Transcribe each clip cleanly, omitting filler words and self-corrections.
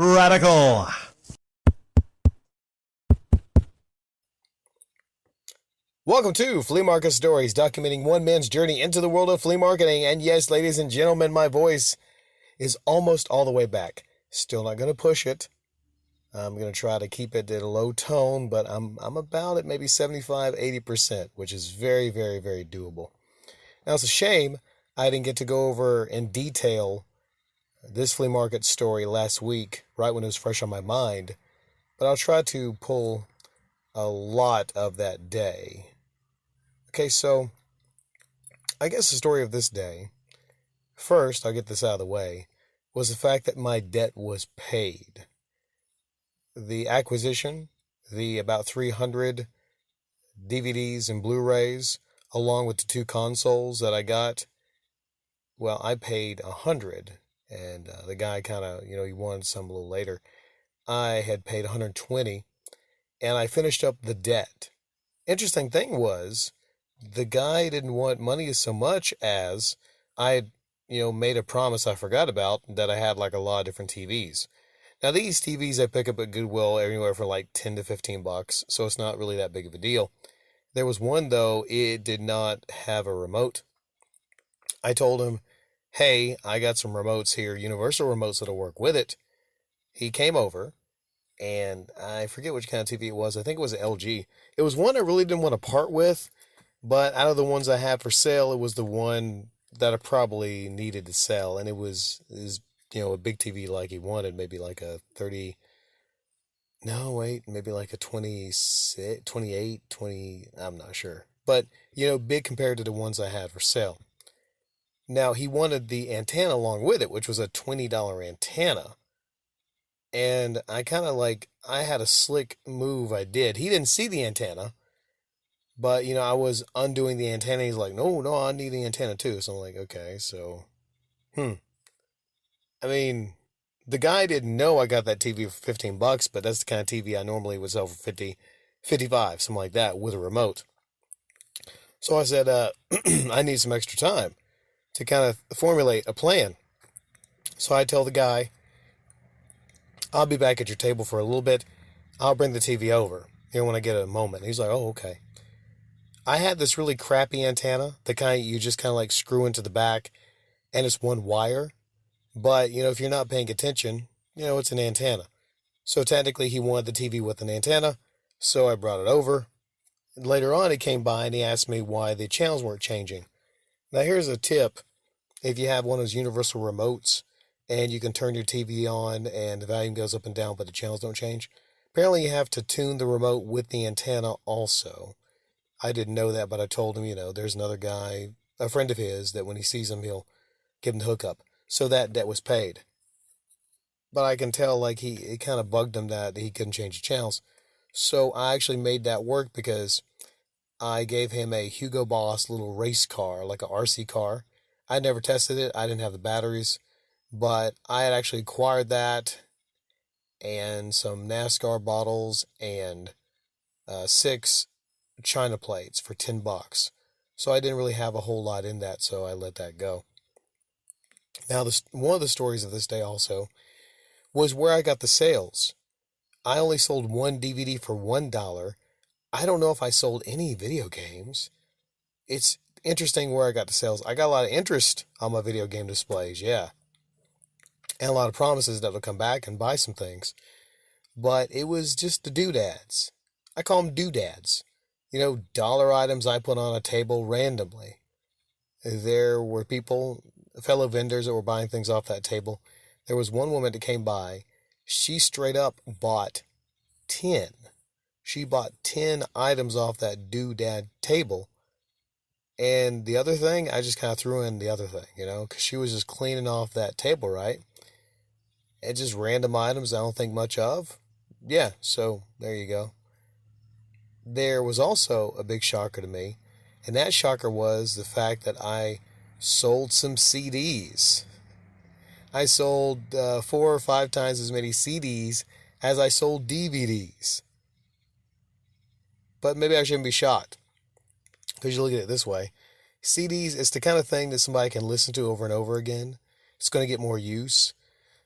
Radical. Welcome to Flea Market Stories, documenting one man's journey into the world of flea marketing. And yes, ladies and gentlemen, my voice is almost all the way back. Still not going to push it. I'm going to try to keep it at a low tone, but I'm about at maybe 75, 80%, which is very, very, very doable. Now, it's a shame I didn't get to go over in detail this flea market story last week, right when it was fresh on my mind, but I'll try to pull a lot of that day. Okay, so I guess the story of this day, first, I'll get this out of the way, was the fact that my debt was paid. The acquisition, the about 300 DVDs and Blu-rays, along with the 2 consoles that I got, well, I paid 100, and the guy kind of, he wanted some a little later. I had paid 120, and I finished up the debt. Interesting thing was, the guy didn't want money so much as I had, made a promise I forgot about that I had like a lot of different TVs. Now, these TVs I pick up at Goodwill anywhere for like 10 to 15 bucks, so it's not really that big of a deal. There was one, though, it did not have a remote. I told him, hey, I got some remotes here, universal remotes that'll work with it. He came over, and I forget which kind of TV it was. I think it was an LG. It was one I really didn't want to part with, but out of the ones I had for sale, it was the one that I probably needed to sell. And it was a big TV like he wanted, maybe like a 30, no, wait, maybe like a 26, 28, 20, I'm not sure. But, big compared to the ones I had for sale. Now, he wanted the antenna along with it, which was a $20 antenna. And I I had a slick move I did. He didn't see the antenna. But, I was undoing the antenna. He's like, no, I need the antenna too. So I'm like, okay, so, I mean, the guy didn't know I got that TV for 15 bucks, but that's the kind of TV I normally would sell for 50, 55, something like that, with a remote. So I said, I need some extra time to kind of formulate a plan. So I tell the guy, I'll be back at your table for a little bit. I'll bring the TV over, when I get a moment. He's like, oh, okay. I had this really crappy antenna, the kind you just kind of like screw into the back, and it's one wire. But, if you're not paying attention, it's an antenna. So technically he wanted the TV with an antenna, so I brought it over. Later on he came by and he asked me why the channels weren't changing. Now here's a tip. If you have one of those universal remotes and you can turn your TV on and the volume goes up and down but the channels don't change, apparently you have to tune the remote with the antenna also. I didn't know that, but I told him, there's another guy, a friend of his, that when he sees him, he'll give him the hookup. So that debt was paid. But I can tell, it kind of bugged him that he couldn't change the channels. So I actually made that work because I gave him a Hugo Boss little race car, like a RC car. I never tested it. I didn't have the batteries. But I had actually acquired that and some NASCAR bottles and 6 China plates for 10 bucks. So I didn't really have a whole lot in that, so I let that go. Now, one of the stories of this day also was where I got the sales. I only sold one DVD for $1. I don't know if I sold any video games. It's interesting where I got the sales. I got a lot of interest on my video game displays, yeah. And a lot of promises that would come back and buy some things. But it was just the doodads. I call them doodads. Dollar items I put on a table randomly. There were people, fellow vendors that were buying things off that table. There was one woman that came by. She straight up bought 10. She bought 10 items off that doodad table. And the other thing, I just kind of threw in the other thing, because she was just cleaning off that table, right? And just random items I don't think much of. Yeah, so there you go. There was also a big shocker to me, and that shocker was the fact that I sold some CDs. I sold 4 or 5 times as many CDs as I sold DVDs. But maybe I shouldn't be shocked, because you look at it this way. CDs, it's the kind of thing that somebody can listen to over and over again. It's going to get more use.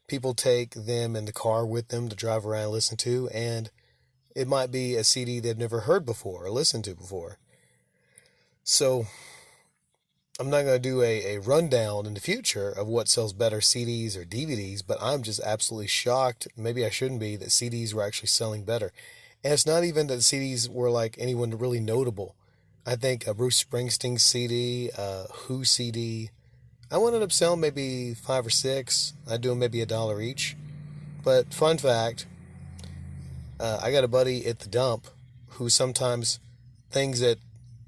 People take them in the car with them to drive around and listen to, and it might be a CD they've never heard before or listened to before. So I'm not going to do a rundown in the future of what sells better, CDs or DVDs, but I'm just absolutely shocked, maybe I shouldn't be, that CDs were actually selling better. And it's not even that the CDs were like anyone really notable. I think a Bruce Springsteen CD, Who CD, I wound up selling maybe 5 or 6. I'd do them maybe $1 each. But fun fact, I got a buddy at the dump who sometimes things that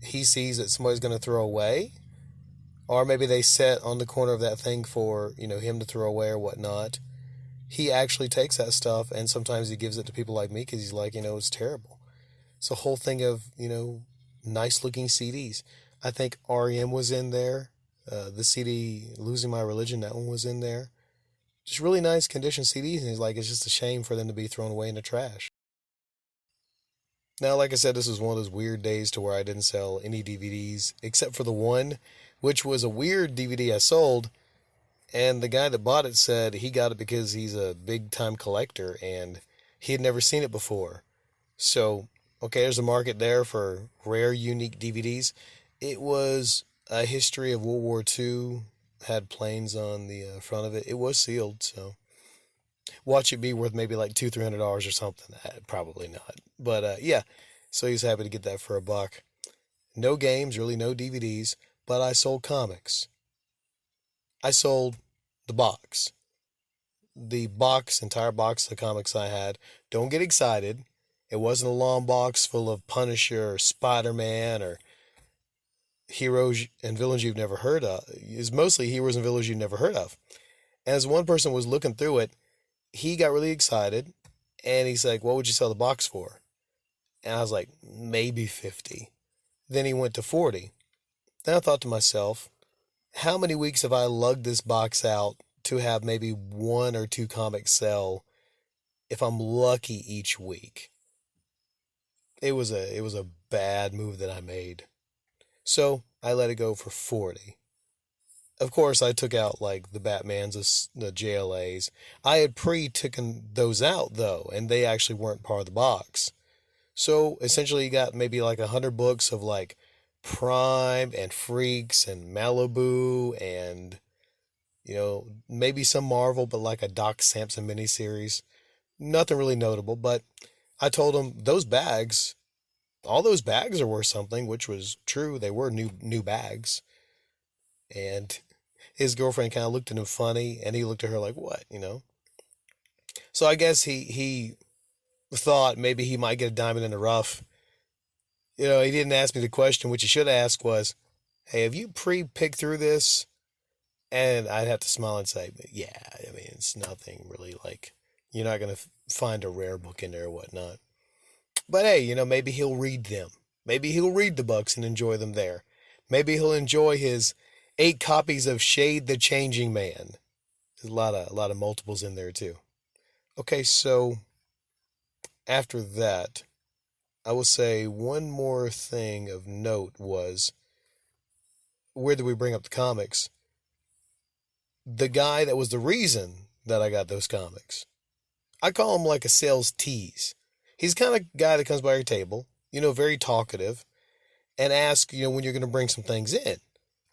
he sees that somebody's going to throw away, or maybe they set on the corner of that thing for, him to throw away or whatnot. He actually takes that stuff and sometimes he gives it to people like me because he's like, it's terrible. It's a whole thing of, nice looking CDs. I think REM was in there. The CD Losing My Religion, that one was in there. Just really nice condition CDs, and he's like, it's just a shame for them to be thrown away in the trash. Now, like I said, this was one of those weird days to where I didn't sell any DVDs except for the one, which was a weird DVD I sold. And the guy that bought it said he got it because he's a big time collector and he had never seen it before. So, okay, there's a market there for rare, unique DVDs. It was a history of World War II, had planes on the front of it. It was sealed, so watch it be worth maybe like $200-300 or something. Probably not, but yeah. So he was happy to get that for $1. No games, really no DVDs, but I sold comics. I sold the box. The box, entire box of the comics I had. Don't get excited. It wasn't a long box full of Punisher or Spider-Man or heroes and villains you've never heard of. It's mostly heroes and villains you've never heard of. As one person was looking through it, he got really excited and he's like, what would you sell the box for? And I was like, maybe 50. Then he went to 40. Then I thought to myself, how many weeks have I lugged this box out to have maybe 1 or 2 comics sell if I'm lucky each week? It was a bad move that I made. So I let it go for 40. Of course, I took out like the Batmans, the JLAs. I had pre-taken those out though, and they actually weren't part of the box. So essentially, you got maybe like 100 books of like Prime and Freaks and Malibu and maybe some Marvel, but like a Doc Samson miniseries. Nothing really notable, but I told him all those bags are worth something, which was true. They were new bags. And his girlfriend kind of looked at him funny, and he looked at her like, what? So I guess he thought maybe he might get a diamond in the rough. He didn't ask me the question, which he should have asked was, hey, have you pre-picked through this? And I'd have to smile and say, yeah, I mean, it's nothing really like, you're not going to find a rare book in there or whatnot. But hey, maybe he'll read them. Maybe he'll read the books and enjoy them there. Maybe he'll enjoy his 8 copies of Shade the Changing Man. There's a lot of multiples in there too. Okay, so after that, I will say one more thing of note was, where did we bring up the comics? The guy that was the reason that I got those comics. I call him like a sales tease. He's the kind of guy that comes by your table, very talkative, and asks, when you're going to bring some things in.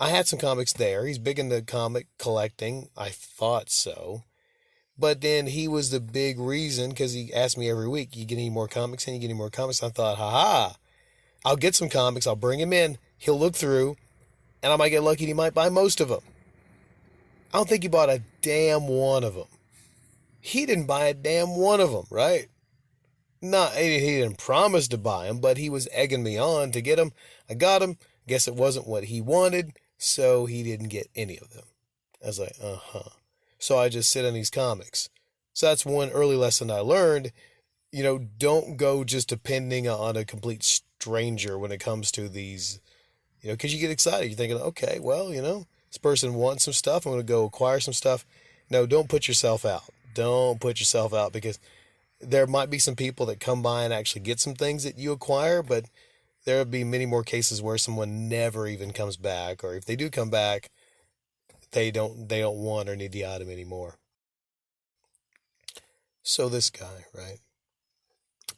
I had some comics there. He's big into comic collecting. I thought so. But then he was the big reason, because he asked me every week, you get any more comics in? You get any more comics? I thought, I'll get some comics. I'll bring him in. He'll look through, and I might get lucky and he might buy most of them. I don't think he bought a damn one of them. He didn't buy a damn one of them, right? Not, he didn't promise to buy them, but he was egging me on to get them. I got them. Guess it wasn't what he wanted, so he didn't get any of them. I was like, So I just sit on these comics. So that's one early lesson I learned. Don't go just depending on a complete stranger when it comes to these, because you get excited. You're thinking, okay, well, this person wants some stuff. I'm going to go acquire some stuff. No, don't put yourself out. Don't put yourself out, because there might be some people that come by and actually get some things that you acquire, but there'll be many more cases where someone never even comes back, or if they do come back, they don't want or need the item anymore. So this guy, right?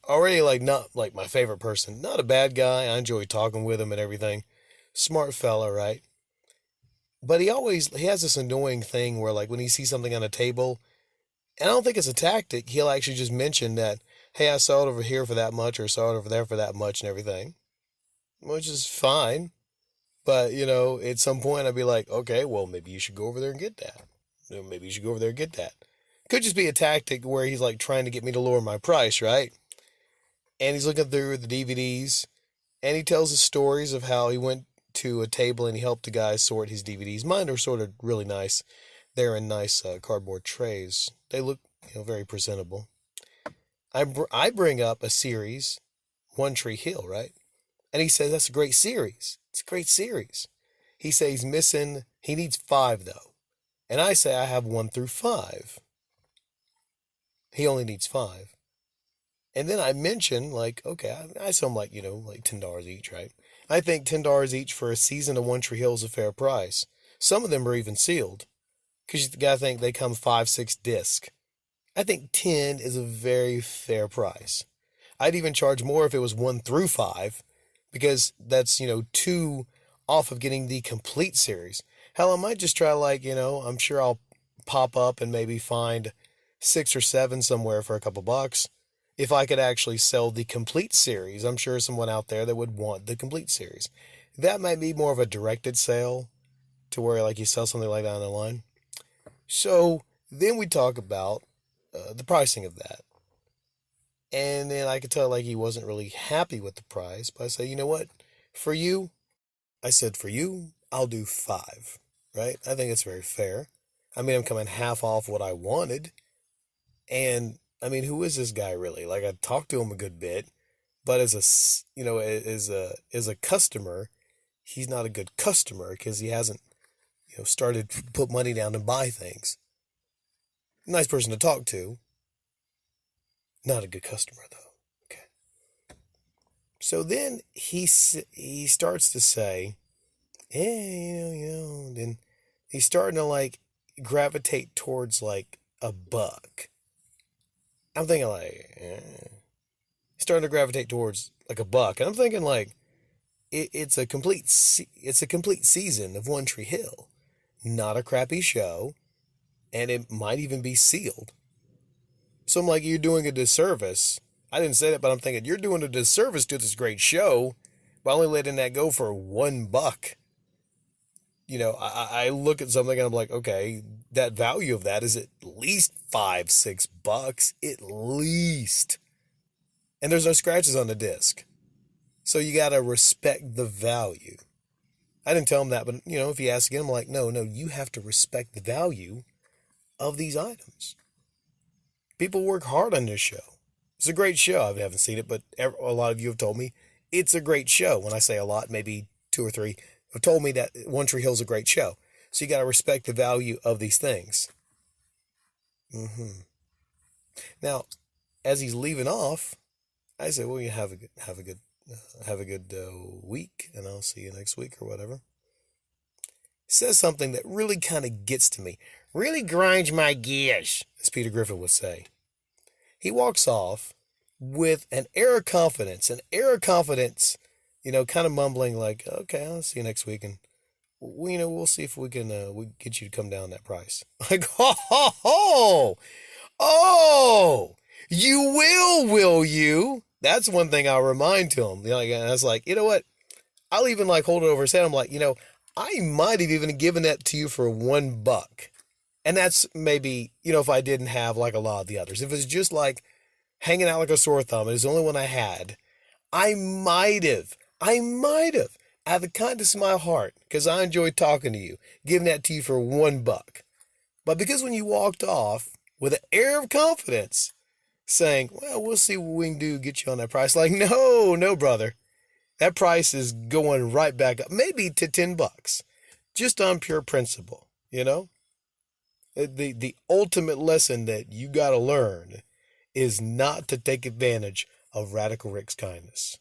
Already like not like my favorite person, not a bad guy. I enjoy talking with him and everything. Smart fella, right? But he has this annoying thing where like when he sees something on a table, and I don't think it's a tactic, he'll actually just mention that, hey, I saw it over here for that much or saw it over there for that much and everything, which is fine. But, at some point I'd be like, okay, well, maybe you should go over there and get that. Maybe you should go over there and get that. Could just be a tactic where he's like trying to get me to lower my price, right? And he's looking through the DVDs and he tells us stories of how he went to a table and he helped the guy sort his DVDs. Mine are sort of really nice. They're in nice cardboard trays. They look, very presentable. I bring up a series, One Tree Hill, right? And he says that's a great series. It's a great series. He says he's missing, he needs 5 though. And I say I have 1 through 5. He only needs 5. And then I mention, like, okay, I sell them like, like $10 each, right? I think $10 each for a season of One Tree Hill is a fair price. Some of them are even sealed. Because you gotta think they come 5, 6 discs. I think 10 is a very fair price. I'd even charge more if it was 1 through 5, because that's, 2 off of getting the complete series. Hell, I might just try like, I'm sure I'll pop up and maybe find 6 or 7 somewhere for a couple bucks. If I could actually sell the complete series, I'm sure someone out there that would want the complete series. That might be more of a directed sale to where like you sell something like down the line. So then we talk about the pricing of that. And then I could tell like he wasn't really happy with the price, but I say, you know what? For you, I said, for you, I'll do 5, right? I think it's very fair. I mean, I'm coming half off what I wanted. And I mean, who is this guy really? Like I talked to him a good bit, but as a customer, he's not a good customer because he hasn't, started to put money down to buy things. Nice person to talk to. Not a good customer though. Okay. So then he starts to say, then he's starting to like gravitate towards like a buck. I'm thinking like, he's starting to gravitate towards like a buck, and I'm thinking like, it's a complete season of One Tree Hill, not a crappy show, and it might even be sealed. So I'm like, you're doing a disservice. I didn't say that, but I'm thinking you're doing a disservice to this great show by only letting that go for $1. I look at something and I'm like, okay, that value of that is at least $5, $6, at least. And there's no scratches on the disc. So you got to respect the value. I didn't tell him that, but if he asks again, I'm like, no, you have to respect the value of these items. People work hard on this show. It's a great show. I haven't seen it, but a lot of you have told me it's a great show. When I say a lot, maybe 2 or 3 have told me that One Tree Hill is a great show. So you got to respect the value of these things. Now, as he's leaving off, I said, "Well, you have a good week, and I'll see you next week or whatever." Says something that really kind of gets to me, really grinds my gears, as Peter Griffin would say. He walks off with an air of confidence, kind of mumbling like, "Okay, I'll see you next week, and we'll see if we can get you to come down that price." Like, oh, you will you? That's one thing I'll remind to him. And I was like, you know what? I'll even like hold it over his head. I'm like, I might have even given that to you for $1. And that's maybe, if I didn't have like a lot of the others. If it's just like hanging out like a sore thumb, and it's the only one I had, I might have, out of the kindness of my heart, because I enjoy talking to you, giving that to you for $1. But because when you walked off with an air of confidence, saying, well, we'll see what we can do, get you on that price. Like, no, brother. That price is going right back up, maybe to $10, just on pure principle, The ultimate lesson that you got to learn is not to take advantage of Radical Rick's kindness.